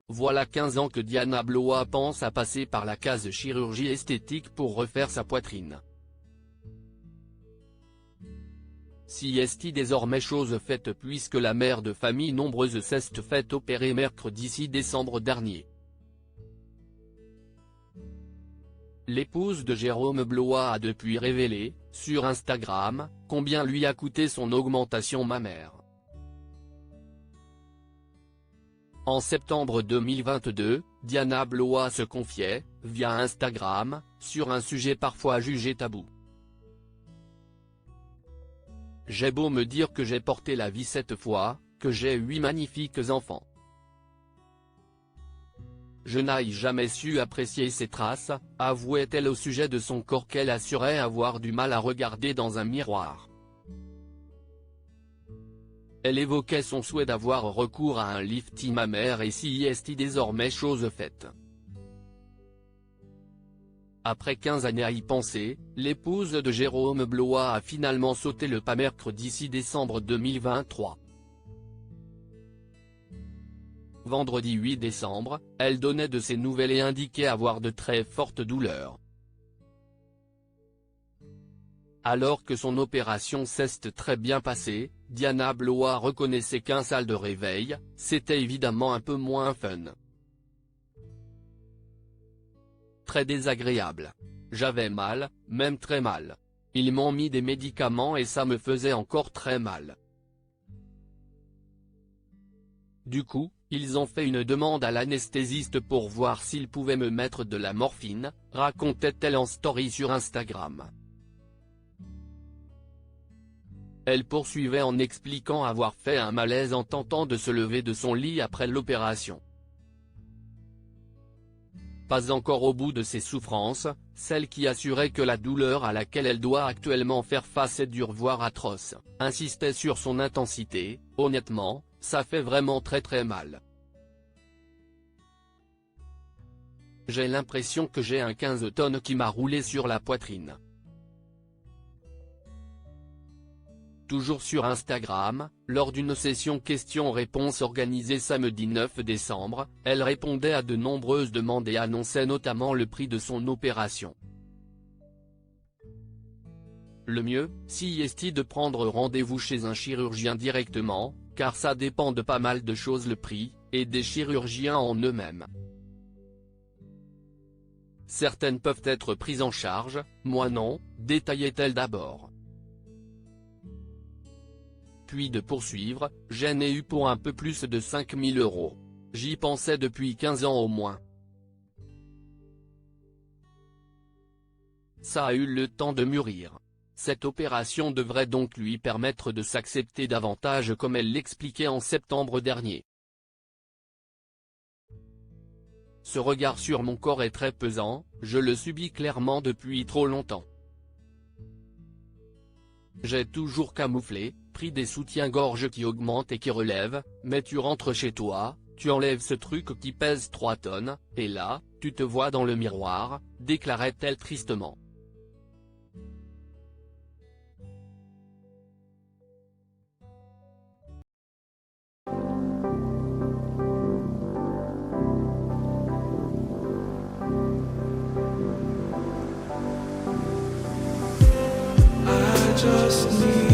Voilà 15 ans que Diana Blois pense à passer par la case chirurgie esthétique pour refaire sa poitrine. Si est désormais chose faite puisque la mère de famille nombreuse s'est fait opérer mercredi 6 décembre dernier. L'épouse de Jérôme Blois a depuis révélé, sur Instagram, combien lui a coûté son augmentation mammaire. En septembre 2022, Diana Blois se confiait, via Instagram, sur un sujet parfois jugé tabou. J'ai beau me dire que j'ai porté la vie 7 fois, que j'ai 8 magnifiques enfants. Je n'ai jamais su apprécier ces traces, avouait-elle au sujet de son corps qu'elle assurait avoir du mal à regarder dans un miroir. Elle évoquait son souhait d'avoir recours à un lifting mammaire et si est désormais chose faite. Après 15 années à y penser, l'épouse de Jérôme Blois a finalement sauté le pas mercredi 6 décembre 2023. Vendredi 8 décembre, elle donnait de ses nouvelles et indiquait avoir de très fortes douleurs. Alors que son opération s'est très bien passée, Diana Blois reconnaissait qu'un salle de réveil, c'était évidemment un peu moins fun. Très désagréable. J'avais mal, même très mal. Ils m'ont mis des médicaments et ça me faisait encore très mal. Du coup, ils ont fait une demande à l'anesthésiste pour voir s'il pouvait me mettre de la morphine, racontait-elle en story sur Instagram. Elle poursuivait en expliquant avoir fait un malaise en tentant de se lever de son lit après l'opération. Pas encore au bout de ses souffrances, celle qui assurait que la douleur à laquelle elle doit actuellement faire face est dure voire atroce, insistait sur son intensité. Honnêtement, ça fait vraiment très mal. J'ai l'impression que j'ai un 15 tonnes qui m'a roulé sur la poitrine. Toujours sur Instagram, lors d'une session questions-réponses organisée samedi 9 décembre, elle répondait à de nombreuses demandes et annonçait notamment le prix de son opération. Le mieux, si est de prendre rendez-vous chez un chirurgien directement, car ça dépend de pas mal de choses le prix, et des chirurgiens en eux-mêmes. Certaines peuvent être prises en charge, moi non, détaillait-elle d'abord. Puis de poursuivre, j'en ai eu pour un peu plus de 5 000 €. J'y pensais depuis 15 ans au moins. Ça a eu le temps de mûrir. Cette opération devrait donc lui permettre de s'accepter davantage comme elle l'expliquait en septembre dernier. Ce regard sur mon corps est très pesant, je le subis clairement depuis trop longtemps. J'ai toujours camouflé, pris des soutiens-gorge qui augmentent et qui relèvent, mais tu rentres chez toi, tu enlèves ce truc qui pèse 3 tonnes, et là, tu te vois dans le miroir, déclarait-elle tristement. I just need